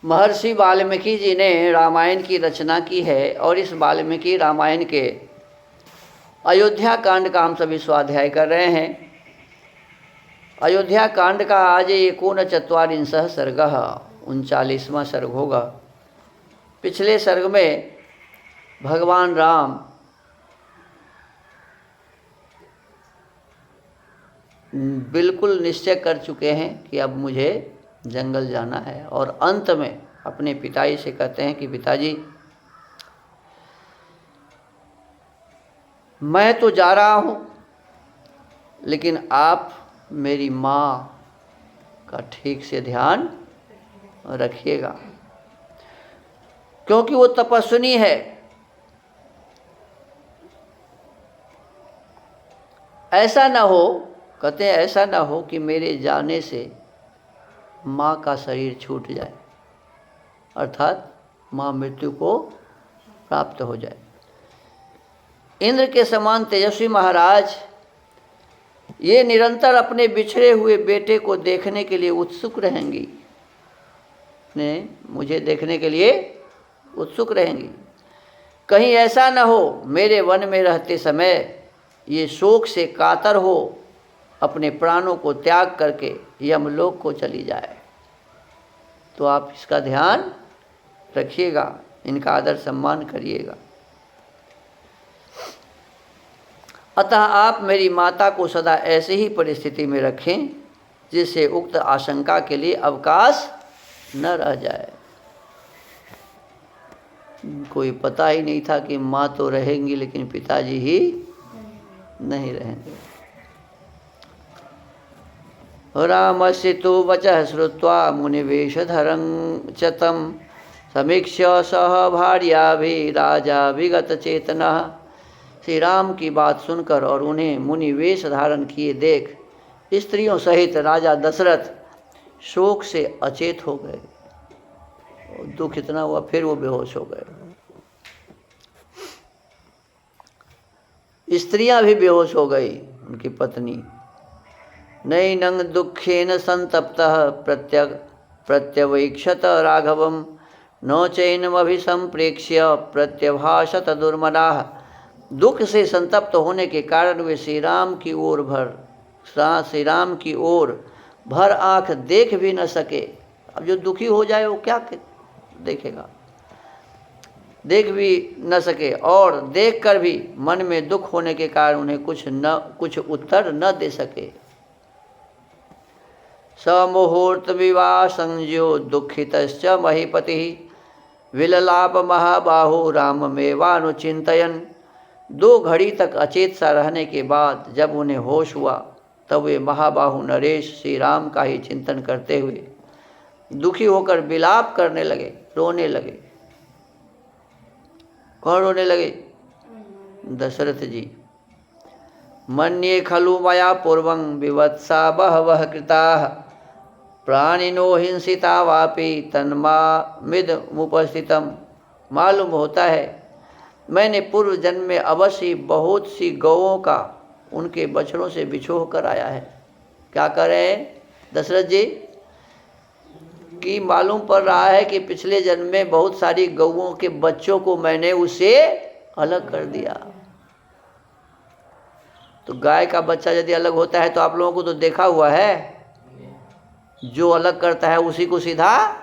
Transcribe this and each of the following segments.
महर्षि वाल्मीकि जी ने रामायण की रचना की है और इस वाल्मीकि रामायण के अयोध्या कांड का हम सभी स्वाध्याय कर रहे हैं। अयोध्या कांड का आज 39 सर्गः 39वां सर्ग होगा। पिछले सर्ग में भगवान राम बिल्कुल निश्चय कर चुके हैं कि अब मुझे जंगल जाना है और अंत में अपने पिताजी से कहते हैं कि पिताजी मैं तो जा रहा हूँ, लेकिन आप मेरी माँ का ठीक से ध्यान रखिएगा, क्योंकि वो तपस्विनी है। ऐसा ना हो, कहते हैं ऐसा ना हो कि मेरे जाने से माँ का शरीर छूट जाए, अर्थात माँ मृत्यु को प्राप्त हो जाए। इंद्र के समान तेजस्वी महाराज ये निरंतर अपने बिछड़े हुए बेटे को देखने के लिए उत्सुक रहेंगी, मुझे देखने के लिए उत्सुक रहेंगी। कहीं ऐसा न हो मेरे वन में रहते समय ये शोक से कातर हो अपने प्राणों को त्याग करके यमलोक को चली जाए। तो आप इसका ध्यान रखिएगा, इनका आदर सम्मान करिएगा। अतः आप मेरी माता को सदा ऐसे ही परिस्थिति में रखें जिससे उक्त आशंका के लिए अवकाश न रह जाए। कोई पता ही नहीं था कि माँ तो रहेंगी लेकिन पिताजी ही नहीं रहेंगे। रामस्य तु वचः श्रुत्वा मुनिवेशधरं च तं समीक्ष्य सह भार्याभिः राजा विगत चेतनः। श्री राम की बात सुनकर और उन्हें मुनि वेश धारण किए देख स्त्रियों सहित राजा दशरथ शोक से अचेत हो गए। दुख इतना हुआ फिर वो बेहोश हो गए। स्त्रियां भी बेहोश हो गई। उनकी पत्नी नैनं दुखेन संतप्तः प्रत्यवैक्षत राघवं न चैनमभिसंप्रेक्ष्य प्रत्यभाषत दुर्मदाः। दुख से संतप्त होने के कारण वे श्री राम की ओर भर आंख देख भी न सके। अब जो दुखी हो जाए वो क्या देखेगा, देख भी न सके और देखकर भी मन में दुख होने के कारण उन्हें कुछ उत्तर न दे सके। समुहूर्त विवाह संज्ञो दुखितश्च महीपतिः विललाप महाबाहु राममेवानुचिन्तयन्। 2 घड़ी तक अचेत सा रहने के बाद जब उन्हें होश हुआ तब वे महाबाहु नरेश श्री राम का ही चिंतन करते हुए दुखी होकर विलाप करने लगे, रोने लगे। कौन रोने लगे? दशरथ जी। मन्ये खलु मया पूर्वं विवत्सा बहवः कृताः प्राणिनो हिंसिता वापि तन्मामिदमुपस्थितम्। मालूम होता है मैंने पूर्व जन्म में अवश्य बहुत सी गौओं का उनके बछड़ों से बिछोह कर आया है। क्या कर रहे हैं दशरथ जी? कि मालूम पड़ रहा है कि पिछले जन्म में बहुत सारी गौओं के बच्चों को मैंने उससे अलग कर दिया। तो गाय का बच्चा यदि अलग होता है तो आप लोगों को तो देखा हुआ है, जो अलग करता है उसी को सीधा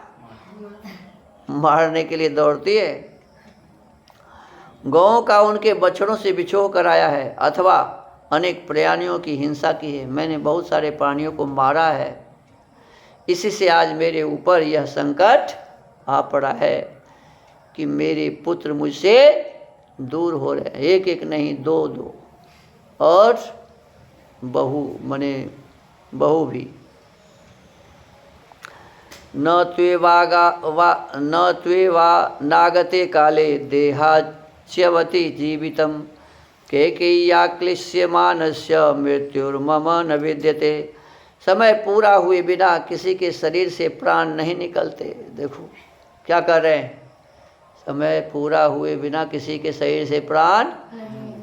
मारने के लिए दौड़ती है। गौओं का उनके बछड़ों से बिछोह कर आया है अथवा अनेक प्राणियों की हिंसा की है। मैंने बहुत सारे प्राणियों को मारा है, इसी से आज मेरे ऊपर यह संकट आ पड़ा है कि मेरे पुत्र मुझसे दूर हो रहे हैं। एक एक नहीं 2-2 और बहू भी। न त्वेवा नागते काले देहाच्यवति जीवितम् कैकेय्या क्लिश्यमानस्य मृत्युर्मम न विद्यते। समय पूरा हुए बिना किसी के शरीर से प्राण नहीं निकलते। देखो क्या कर रहे हैं, समय पूरा हुए बिना किसी के शरीर से प्राण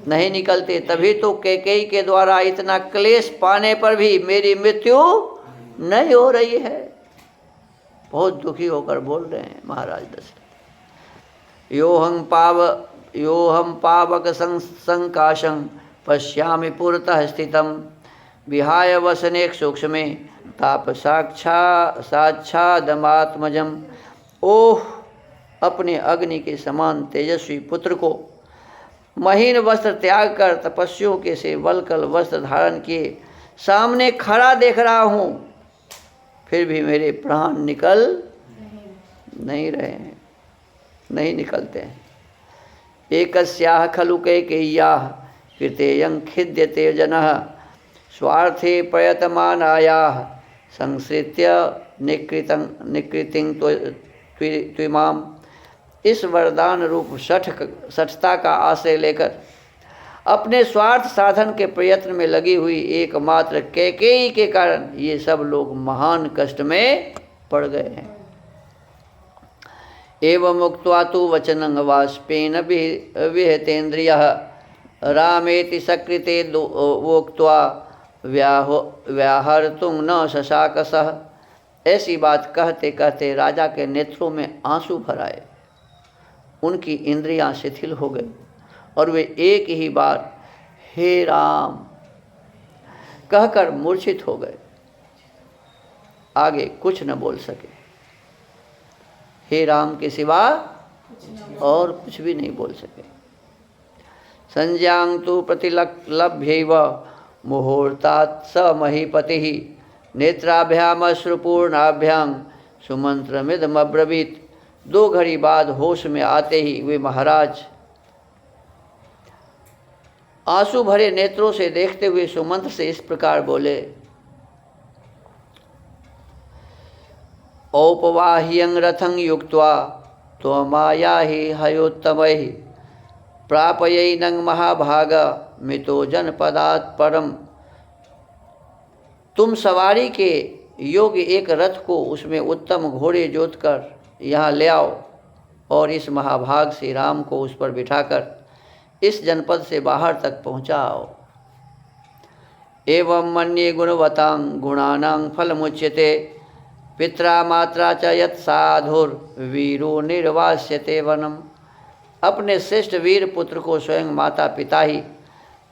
नहीं निकलते। तभी तो कैकेयी के द्वारा इतना क्लेश पाने पर भी मेरी मृत्यु नहीं हो रही है। बहुत दुखी होकर बोल रहे हैं महाराज दशरथ। योहम पावक संकाशं पश्यामि पुरतः स्थितं विहाय वसने सूक्ष्मे ताप साक्षादमात्मजम। ओह, अपने अग्नि के समान तेजस्वी पुत्र को महीन वस्त्र त्याग कर तपस्वियों के से वलकल वस्त्र धारण किए सामने खड़ा देख रहा हूँ, फिर भी मेरे प्राण निकल नहीं रहे हैं, नहीं निकलते हैं। एकस्याः खलु कैकेय्याः कृतेयं खिद्यते जनः स्वार्थे प्रयतमानायाः संसृत्य निकृतिं त्विमाम्। इस वरदान रूप सठता का आश्रय लेकर अपने स्वार्थ साधन के प्रयत्न में लगी हुई एकमात्र कैकेयी के कारण ये सब लोग महान कष्ट में पड़ गए हैं। एवं उक्त्वा तु वचनं वाष्पेन विहतेन्द्रियः रामेति सकृते वोक्त्वा व्याहर्तुं न शशाकसः। ऐसी बात कहते कहते राजा के नेत्रों में आंसू भर आए, उनकी इंद्रियां शिथिल हो गई और वे एक ही बार हे राम कहकर मूर्छित हो गए, आगे कुछ न बोल सके। हे राम के सिवा और कुछ भी नहीं बोल सके। संज्ञां तु प्रतिलभ्यैव मुहूर्तात् स महीपतिः नेत्राभ्यामश्रुपूर्णाभ्यां सुमंत्रमिदमब्रवीत्। 2 घड़ी बाद होश में आते ही वे महाराज आंसू भरे नेत्रों से देखते हुए सुमंत्र से इस प्रकार बोले, औपवाह्यं रथं युक्त्वा त्वमायाहि हयोत्तमैः प्रापयैनं महाभाग मितो जनपदात् परम। तुम सवारी के योग्य एक रथ को उसमें उत्तम घोड़े जोतकर यहाँ ले आओ और इस महाभाग श्री राम को उस पर बिठाकर इस जनपद से बाहर तक पहुँचाओ। एवं मन्ये गुणवतां गुणानां फलमुच्यते पित्रा मात्रा च यत् साधुर्वीरो निर्वास्यते वनम। अपने श्रेष्ठ वीर पुत्र को स्वयं माता पिता ही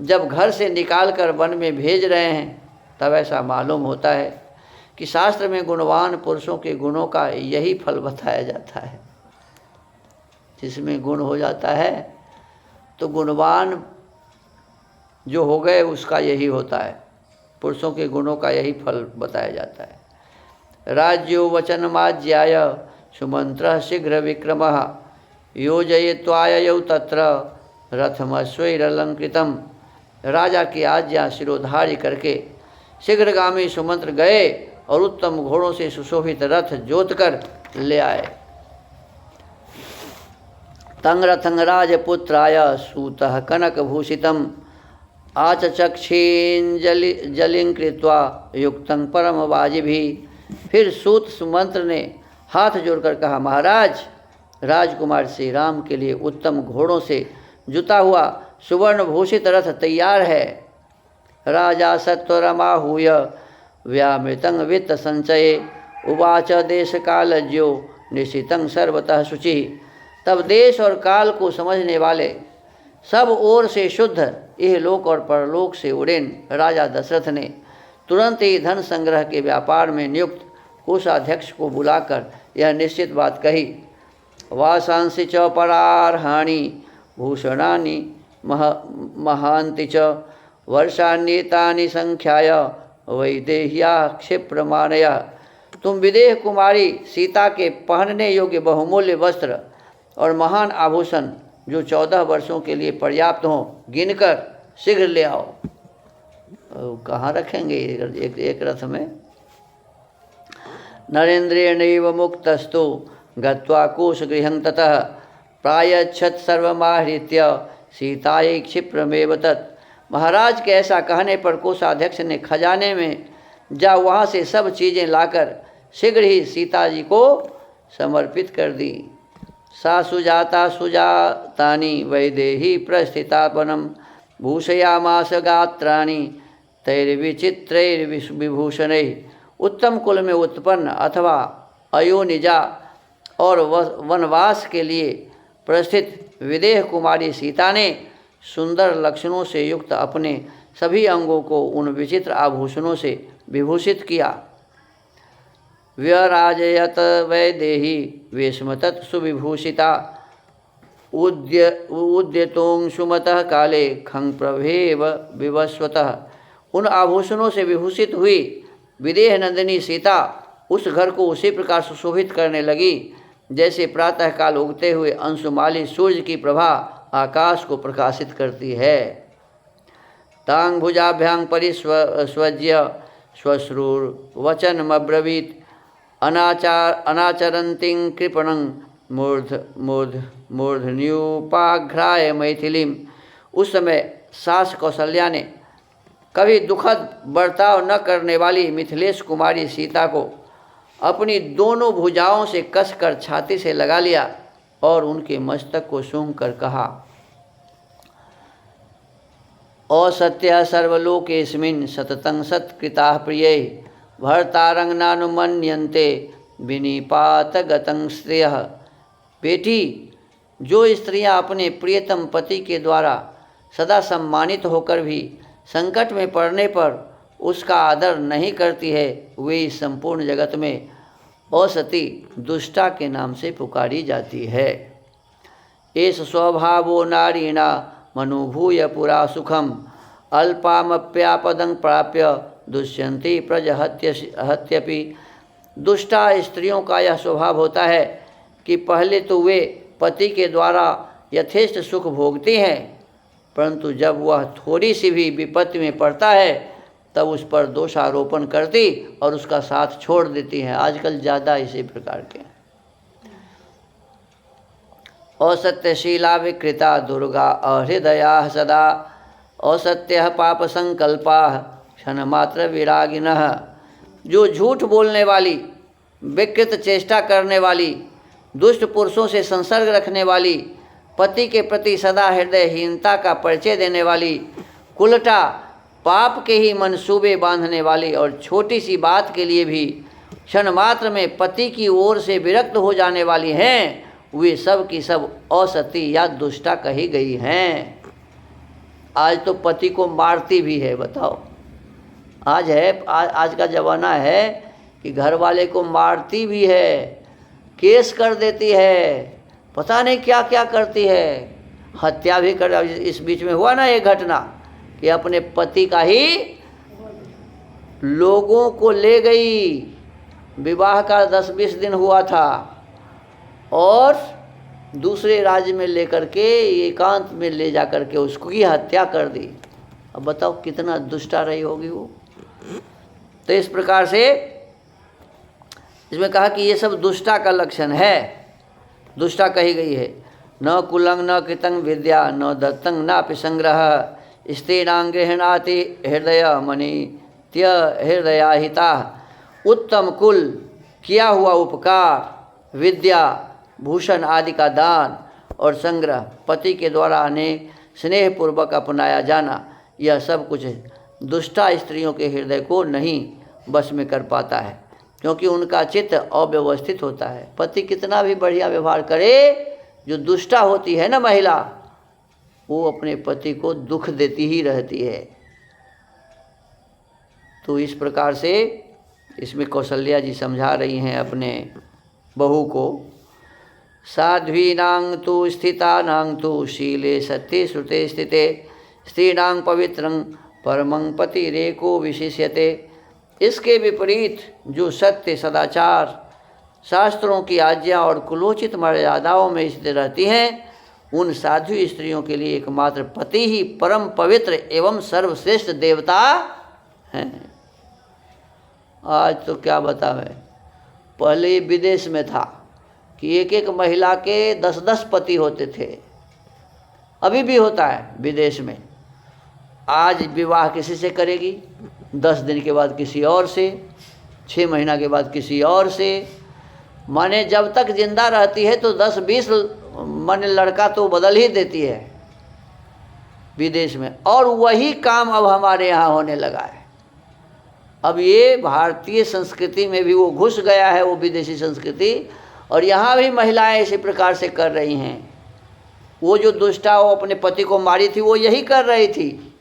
जब घर से निकालकर वन में भेज रहे हैं तब ऐसा मालूम होता है कि शास्त्र में गुणवान पुरुषों के गुणों का यही फल बताया जाता है। जिसमें गुण हो जाता है तो गुणवान जो हो गए उसका यही होता है, पुरुषों के गुणों का यही फल बताया जाता है। राज्यो वचनमाज्याय सुमंत्र शीघ्र विक्रमः योजयित्वाययौ तत्र रथमश्वैरलंकृतम्। राजा की आज्ञा शिरोधार्य करके शीघ्रगामी सुमंत्र गए और उत्तम घोड़ों से सुशोभित रथ जोतकर ले आए। तं रथं राजपुत्राय सूतः कनकभूषितम् आचचक्षेऽञ्जलिं कृत्वा युक्तं परमवाजिभिः। फिर सूत सुमंत्र ने हाथ जोड़कर कहा, महाराज, राजकुमार श्री राम के लिए उत्तम घोड़ों से जुता हुआ सुवर्ण भूषित रथ तैयार है। राजा सत्वरमाहूय व्यामृतं वित्त संचये उवाच देश कालज्यो निश्चितं सर्वतः शुचिः। तब देश और काल को समझने वाले सब ओर से शुद्ध इहलोक और परलोक से उड़ेन राजा दशरथ ने तुरंत ही धन संग्रह के व्यापार में नियुक्त कोषाध्यक्ष को बुलाकर यह निश्चित बात कही, वासांसि च परार्हाणि भूषणानि महान्ति च वर्षान्येतानि संख्याय वैदेह्या क्षिप्रमाणय। तुम विदेह कुमारी सीता के पहनने योग्य बहुमूल्य वस्त्र और महान आभूषण जो 14 वर्षों के लिए पर्याप्त हों गिनकर शीघ्र ले आओ। कहाँ रखेंगे एक रथ में? नरेंद्रेणैव मुक्तस्तु गत्वा कोशगृहं ततः प्रायच्छत् सर्वमाहृत्य सीतायै क्षिप्रमेव तत्। महाराज के ऐसा कहने पर कोषाध्यक्ष ने खजाने में जा वहाँ से सब चीज़ें लाकर शीघ्र ही सीता जी को समर्पित कर दी। सा सुजाता सुजातानि वैदेही प्रस्थितापनम भूषयामास गात्राणि तैर्विचित्रैर्विभूषणैः। उत्तम कुल में उत्पन्न अथवा अयोनिजा और वनवास के लिए प्रस्थित विदेह कुमारी सीता ने सुंदर लक्षणों से युक्त अपने सभी अंगों को उन विचित्र आभूषणों से विभूषित किया। व्यराजयत वैदेही वेशमतत् सुविभूषिता उद्यतोंशुमतः काले खं प्रभेव विवस्वतः। उन आभूषणों से विभूषित हुई विदेह नंदिनी सीता उस घर को उसी प्रकार सुशोभित करने लगी जैसे प्रातःकाल उगते हुए अंशुमाली सूर्य की प्रभा आकाश को प्रकाशित करती है। तांग भुजाभ्यांग परिस्वज्य श्वश्रूर वचनमब्रवीत अनाचरन्तिं कृपणं मूर्धन्युपाघ्राय मैथिलीम। उस समय सास कौशल्या ने कभी दुखद बर्ताव न करने वाली मिथिलेश कुमारी सीता को अपनी दोनों भुजाओं से कसकर छाती से लगा लिया और उनके मस्तक को सूंघ कर कहा, असत्य सर्वलोकेस्मिन् सततं सत्कृताः प्रियै भर्तारंगनानुमन्यन्ते विनिपातगतं श्रेयः। बेटी, जो स्त्रियां अपने प्रियतम पति के द्वारा सदा सम्मानित होकर भी संकट में पड़ने पर उसका आदर नहीं करती है, वे इस संपूर्ण जगत में असती दुष्टा के नाम से पुकारी जाती है। एष स्वभावो नारीणा मनोभूय पुरा सुखम अल्पामप्यापदं प्राप्य दुष्यंती प्रजहत्यपि। दुष्टा स्त्रियों का यह स्वभाव होता है कि पहले तो वे पति के द्वारा यथेष्ट सुख भोगती हैं, परंतु जब वह थोड़ी सी भी विपत्ति में पड़ता है तब उस पर दोषारोपण करती और उसका साथ छोड़ देती हैं। आजकल ज़्यादा इसी प्रकार के। असत्यशीला विकृता दुर्गा अहृदया सदा असत्य पाप संकल्पा क्षणमात्र विरागिनः। जो झूठ बोलने वाली, विकृत चेष्टा करने वाली, दुष्ट पुरुषों से संसर्ग रखने वाली, पति के प्रति सदा हृदयहीनता का परिचय देने वाली, कुलटा पाप के ही मंसूबे बांधने वाली और छोटी सी बात के लिए भी क्षण मात्र में पति की ओर से विरक्त हो जाने वाली हैं, वे सब की सब असती या दुष्टा कही गई हैं। आज तो पति को मारती भी है, बताओ। आज का ज़माना है कि घर वाले को मारती भी है, केस कर देती है, पता नहीं क्या क्या करती है, हत्या भी कर। इस बीच में हुआ ना एक घटना कि अपने पति का ही लोगों को ले गई, विवाह का 10-20 दिन हुआ था और दूसरे राज्य में लेकर के एकांत में ले जा कर के उसकी हत्या कर दी। अब बताओ कितना दुष्टा रही होगी वो। तो इस प्रकार से इसमें कहा कि ये सब दुष्टा का लक्षण है, दुष्टा कही गई है। न कुलंग न कृतं विद्या न दत्तं नापि संग्रह स्त्रीणां गृह्णाति हृदय मनित्य हृदयाहिता। उत्तम कुल, किया हुआ उपकार, विद्या, भूषण आदि का दान और संग्रह, पति के द्वारा अनेक स्नेहपूर्वक अपनाया जाना, यह सब कुछ दुष्टा स्त्रियों के हृदय को नहीं बस में कर पाता है, क्योंकि उनका चित्त अव्यवस्थित होता है। पति कितना भी बढ़िया व्यवहार करे, जो दुष्टा होती है ना महिला, वो अपने पति को दुख देती ही रहती है। तो इस प्रकार से इसमें कौशल्या जी समझा रही हैं अपने बहू को। साध्वीनां तु स्थितानां तु शीले सत्ये श्रुते स्थिते स्त्रीणां पवित्रं परमं पतिरेको विशिष्यते। इसके विपरीत जो सत्य, सदाचार, शास्त्रों की आज्ञा और कुलोचित मर्यादाओं में स्थित रहती हैं, उन साध्वी स्त्रियों के लिए एकमात्र पति ही परम पवित्र एवं सर्वश्रेष्ठ देवता हैं। आज तो क्या बतावें, पहले विदेश में था कि एक एक महिला के 10-10 पति होते थे, अभी भी होता है विदेश में। आज विवाह किसी से करेगी, 10 दिन के बाद किसी और से, 6 महीना के बाद किसी और से, माने जब तक जिंदा रहती है तो 10-20 माने लड़का तो बदल ही देती है विदेश में। और वही काम अब हमारे यहाँ होने लगा है। अब ये भारतीय संस्कृति में भी वो घुस गया है, वो विदेशी संस्कृति, और यहाँ भी महिलाएं इसी प्रकार से कर रही हैं। वो जो दुष्टा वो अपने पति को मारी थी, वो यही कर रही थी,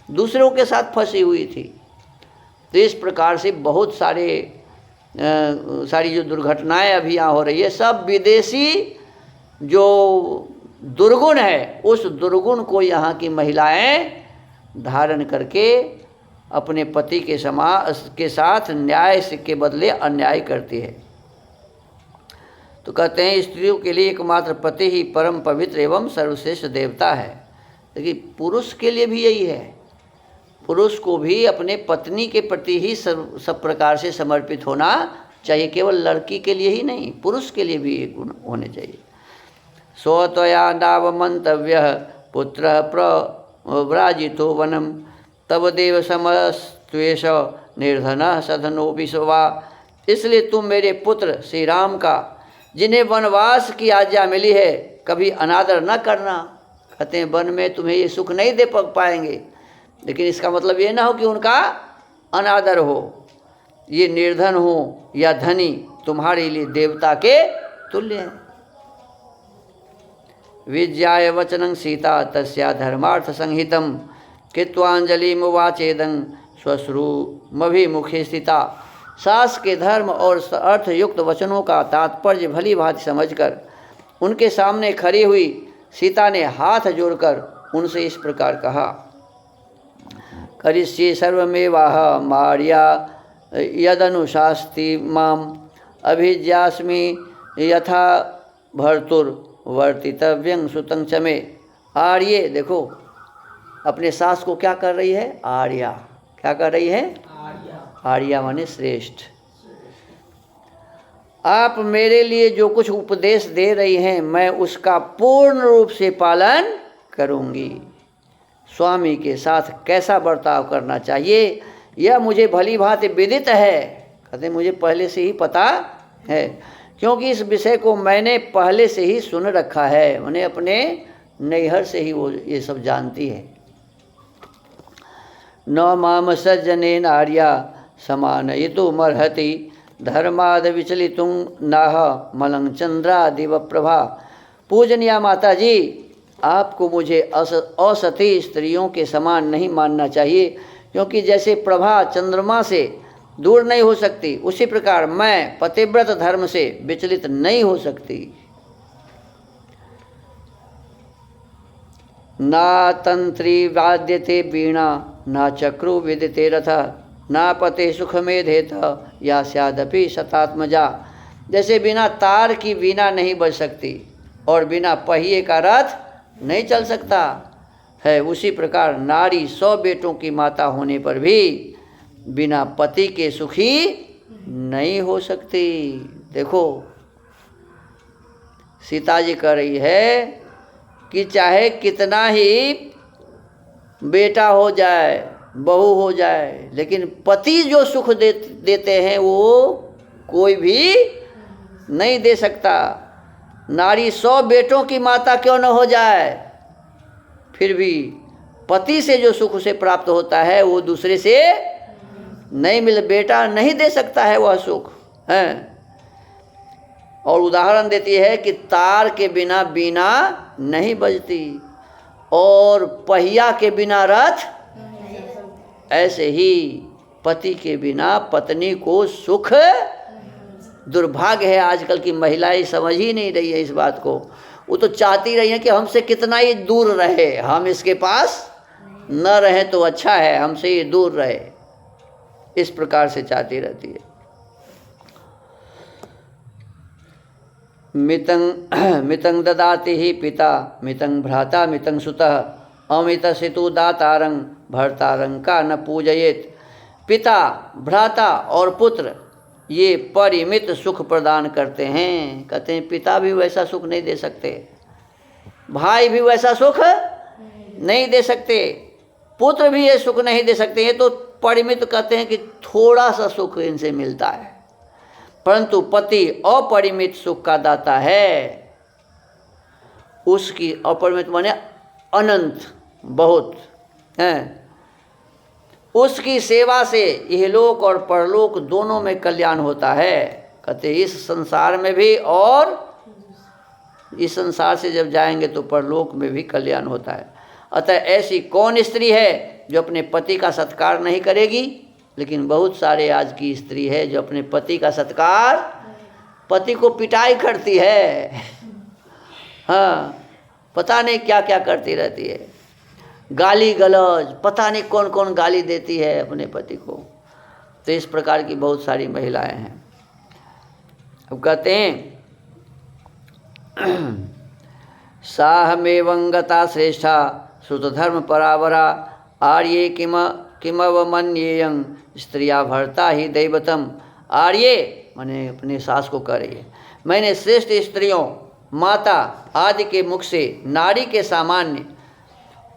दूसरों के साथ फंसी हुई थी। तो इस प्रकार से बहुत सारी जो दुर्घटनाएं अभी यहाँ हो रही है, सब विदेशी जो दुर्गुण है, उस दुर्गुण को यहाँ की महिलाएं धारण करके अपने पति के साथ न्याय के बदले अन्याय करती है। तो कहते हैं स्त्रियों के लिए एकमात्र पति ही परम पवित्र एवं सर्वश्रेष्ठ देवता है। लेकिन पुरुष के लिए भी यही है, पुरुष को भी अपने पत्नी के प्रति ही सब प्रकार से समर्पित होना चाहिए। केवल लड़की के लिए ही नहीं, पुरुष के लिए भी ये गुण होने चाहिए। स्वत्वया नावमंतव्य पुत्र प्रव्राजितो वनम तब देव समस्त्वेष निर्धन सधनो विश्वा। इसलिए तुम मेरे पुत्र श्री राम का, जिन्हें वनवास की आज्ञा मिली है, कभी अनादर न करना। कहते हैं वन में तुम्हें ये सुख नहीं दे पाएंगे, लेकिन इसका मतलब ये ना हो कि उनका अनादर हो। ये निर्धन हो या धनी तुम्हारे लिए देवता के तुल्य है। विज्ञाय वचनं सीता तस्या धर्मार्थ संहितम कृत्वांजलिम वाचेदं श्वश्रुमभिमुखे स्थिता। सास के धर्म और अर्थयुक्त वचनों का तात्पर्य भली भांति समझकर उनके सामने खड़ी हुई सीता ने हाथ जोड़कर उनसे इस प्रकार कहा, करिष्ये सर्वमेवाह मार्या यदनुशास्ति माम अभिज्ञास्मि यथा भर्तुर्वर्तितव्यं सुतं च मे। आर्ये, देखो अपने सास को क्या कर रही है, आर्या। क्या कर रही है, आर्या माने श्रेष्ठ। आप मेरे लिए जो कुछ उपदेश दे रही हैं, मैं उसका पूर्ण रूप से पालन करूंगी। स्वामी के साथ कैसा बर्ताव करना चाहिए यह मुझे भली भांति विदित है। कहते मुझे पहले से ही पता है, क्योंकि इस विषय को मैंने पहले से ही सुन रखा है। मैंने अपने नैहर से ही वो ये सब जानती है। न माम सज्जनेन आर्या समानयितुं मर्हति धर्माद विचलितुं नाह मलं चंद्रादिव प्रभा। पूजनीय माता जी, आपको मुझे असती स्त्रियों के समान नहीं मानना चाहिए, क्योंकि जैसे प्रभा चंद्रमा से दूर नहीं हो सकती, उसी प्रकार मैं पतिव्रत धर्म से विचलित नहीं हो सकती। ना तंत्री वाद्यते वीणा ना चक्रु विदिते रथ ना पते सुख मेधेत या स्यादपि शतात्मजा। जैसे बिना तार की वीणा नहीं बज सकती और बिना पहिए का रथ नहीं चल सकता है, उसी प्रकार नारी 100 बेटों की माता होने पर भी बिना पति के सुखी नहीं हो सकती। देखो सीता जी कह रही है कि चाहे कितना ही बेटा हो जाए, बहू हो जाए, लेकिन पति जो सुख देते हैं वो कोई भी नहीं दे सकता। नारी 100 बेटों की माता क्यों न हो जाए, फिर भी पति से जो सुख उसे प्राप्त होता है वो दूसरे से नहीं मिल, बेटा नहीं दे सकता है वह सुख है। और उदाहरण देती है कि तार के बिना बीना नहीं बजती और पहिया के बिना रथ, ऐसे ही पति के बिना पत्नी को सुख दुर्भाग्य है। आजकल की महिलाएं समझ ही नहीं रही है इस बात को। वो तो चाहती रही है कि हमसे कितना ही दूर रहे, हम इसके पास न रहे तो अच्छा है, हमसे ये दूर रहे, इस प्रकार से चाहती रहती है। मितं ददाति ही पिता मितं भ्राता मितं सुतः अमित सितु दातारं भर्तारं का न पूजयेत। पिता, भ्राता और पुत्र ये परिमित सुख प्रदान करते हैं। कहते हैं पिता भी वैसा सुख नहीं दे सकते, भाई भी वैसा सुख नहीं दे सकते, पुत्र भी ये सुख नहीं दे सकते। ये तो परिमित कहते हैं कि थोड़ा सा सुख इनसे मिलता है, परंतु पति अपरिमित सुख का दाता है। उसकी अपरिमित माने अनंत, बहुत है। उसकी सेवा से इहलोक और परलोक दोनों में कल्याण होता है। कहते इस संसार में भी और इस संसार से जब जाएंगे तो परलोक में भी कल्याण होता है। अतः ऐसी कौन स्त्री है जो अपने पति का सत्कार नहीं करेगी? लेकिन बहुत सारे आज की स्त्री है जो अपने पति का सत्कार, पति को पिटाई करती है, हाँ, पता नहीं क्या क्या करती रहती है, गाली गलौज, पता नहीं कौन कौन गाली देती है अपने पति को। तो इस प्रकार की बहुत सारी महिलाएं हैं। अब कहते हैं साहमेवं गता श्रेष्ठा श्रुतधर्म परावरा आर्ये किमवमन्येयं स्त्रिया भर्ता ही दैवतम। आर्ये माने अपने सास को कह रही है, मैंने श्रेष्ठ स्त्रियों, माता आदि के मुख से नारी के सामान्य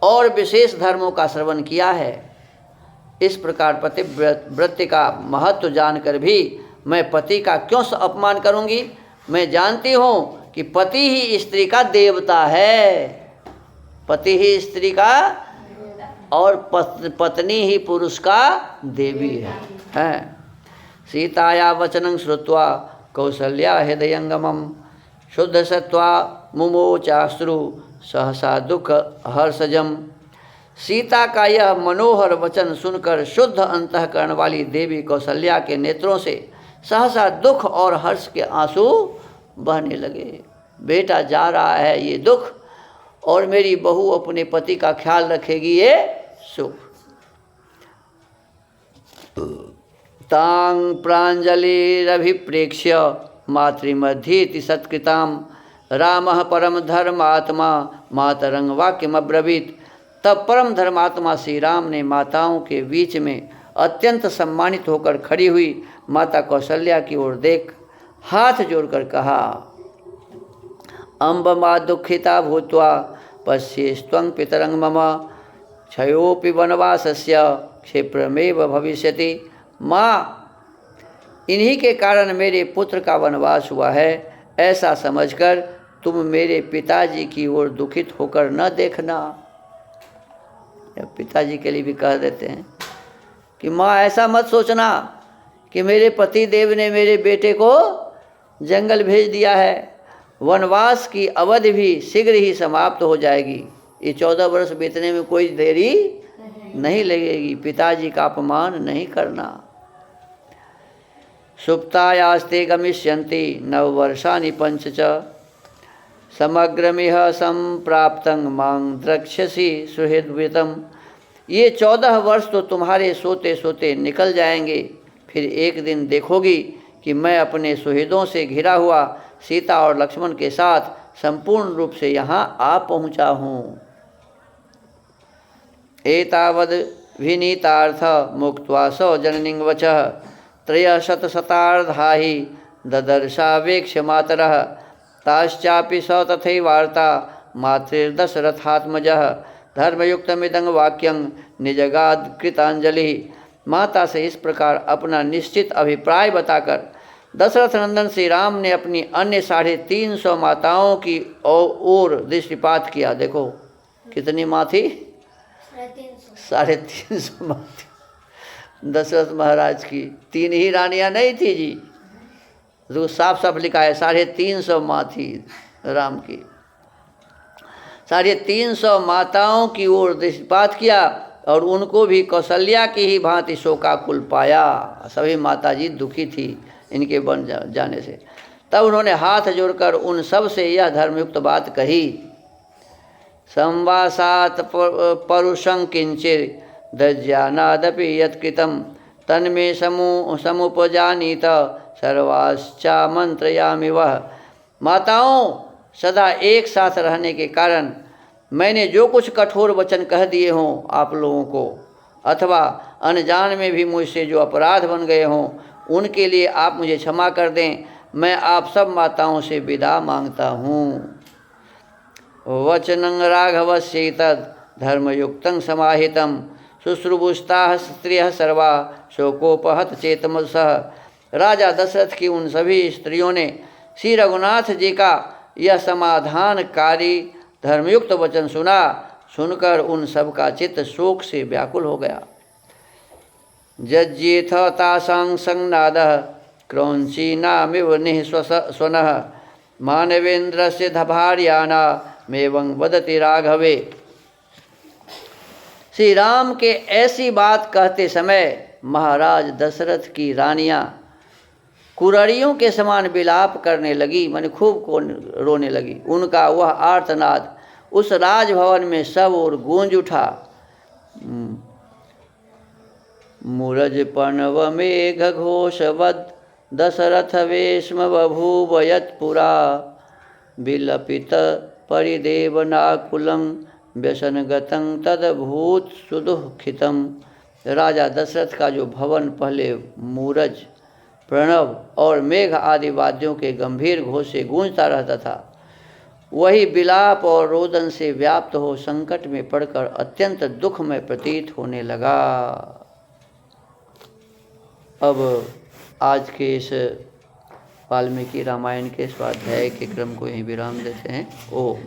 और विशेष धर्मों का श्रवण किया है। इस प्रकार पतिव्रत का महत्व जानकर भी मैं पति का क्यों अपमान करूंगी? मैं जानती हूँ कि पति ही स्त्री का देवता है, पति ही स्त्री का और पत्नी ही पुरुष का देवी है। सीताया वचनं श्रुत्वा कौसल्या हृदयंगमं शुद्ध सत्वा मुमोचाश्रु सहसा दुख हर्षजम। सीता का यह मनोहर वचन सुनकर शुद्ध अंतःकरण वाली देवी कौशल्या के नेत्रों से सहसा दुख और हर्ष के आंसू बहने लगे। बेटा जा रहा है ये दुख, और मेरी बहू अपने पति का ख्याल रखेगी ये सुख। तांग प्रांजलिरभिप्रेक्ष्य मातृमध्येति सत्कृताम रामः परम धर्मात्मा मातरंग वाक्यमब्रवीत। तब परम धर्मात्मा श्री राम ने माताओं के बीच में अत्यंत सम्मानित होकर खड़ी हुई माता कौशल्या की ओर देख हाथ जोड़कर कहा, अम्ब मा दुखिता भूत्वा पश्येस्त्वं पितरं मम क्षयोपि वनवासस्य क्षिप्रमेव भविष्यति। माँ, इन्हीं के कारण मेरे पुत्र का वनवास हुआ है, ऐसा समझकर तुम मेरे पिताजी की ओर दुखित होकर न देखना। पिताजी के लिए भी कह देते हैं कि माँ ऐसा मत सोचना कि मेरे पति देव ने मेरे बेटे को जंगल भेज दिया है, वनवास की अवधि भी शीघ्र ही समाप्त हो जाएगी। ये 14 वर्ष बीतने में कोई देरी नहीं लगेगी, पिताजी का अपमान नहीं करना। सुप्तायास्ते गमिष्यन्ति नववर्षाणि पंच च समग्रमिह संप्राप्तं मां द्रक्ष्यसि सुहृद्वृतं। ये 14 वर्ष तो तुम्हारे सोते सोते निकल जाएंगे, फिर एक दिन देखोगी कि मैं अपने सुहृदों से घिरा हुआ सीता और लक्ष्मण के साथ संपूर्ण रूप से यहाँ आ पहुँचा हूँ। एतावद् विनीतार्थ मुक्त्वा सौ जननीं वचः त्रयशतशतार्धाहि ददर्शावेक्ष मातरः ताश्चापि सौ तथैवार्ता मातृर्दशरथात्मजः धर्मयुक्तमिदं वाक्यं निजगाद कृतांजलि। माता से इस प्रकार अपना निश्चित अभिप्राय बताकर दशरथ नंदन श्री राम ने अपनी अन्य 350 माताओं की ओर दृष्टिपात किया। देखो कितनी माँ थी? 350 माँ थी दशरथ महाराज की। 3 ही रानियाँ नहीं थी जी, जो साफ साफ लिखा है 350 माँ थी राम की। 350 माताओं की ओर दृष्टिपात किया और उनको भी कौशल्या की ही भांति शोकाकुल पाया। सभी माताजी दुखी थी इनके बन जाने से। तब उन्होंने हाथ जोड़कर उन सब से यह धर्मयुक्त बात कही, संवासात परुषं किंचिर दज्जानादपि यत्कृतं तन्मे समुपजानीत सर्वाश्चा मंत्रयामि वह। माताओं, सदा एक साथ रहने के कारण मैंने जो कुछ कठोर वचन कह दिए हों आप लोगों को, अथवा अनजान में भी मुझसे जो अपराध बन गए हों, उनके लिए आप मुझे क्षमा कर दें। मैं आप सब माताओं से विदा मांगता हूँ। वचनं राघवस्यैतद् धर्मयुक्तं समाहितं शुश्रूषुस्ताः स्त्रियः सर्वा शोकोपहत चेतमसः। राजा दशरथ की उन सभी स्त्रियों ने श्री रघुनाथ जी का यह समाधानकारी धर्मयुक्त वचन सुना। सुनकर उन सब का चित्त शोक से व्याकुल हो गया। जज्येथ तासां संनादः क्रौञ्चीनामिव निःश्वसनः मानवेन्द्रस्य भार्याणामेवं वदति राघवे। श्री राम के ऐसी बात कहते समय महाराज दशरथ की रानियां कुररियों के समान विलाप करने लगी, माने खूब रोने लगी। उनका वह आर्तनाद उस राजभवन में सब और गूंज उठा। मूरज पर्णव मेघ घोषवद दशरथ वेश्म बभूव यत्पुरा विलपित परिदेवनाकुलं व्यसनगतं तदभूत सुदुःखितम्। राजा दशरथ का जो भवन पहले मूरज, प्रणव और मेघ आदि वाद्यों के गंभीर घोष से गूंजता रहता था, वही विलाप और रोदन से व्याप्त हो संकट में पड़कर अत्यंत दुखमय प्रतीत होने लगा। अब आज के इस वाल्मीकि रामायण के स्वाध्याय के क्रम को यहीं विराम देते हैं। ओम।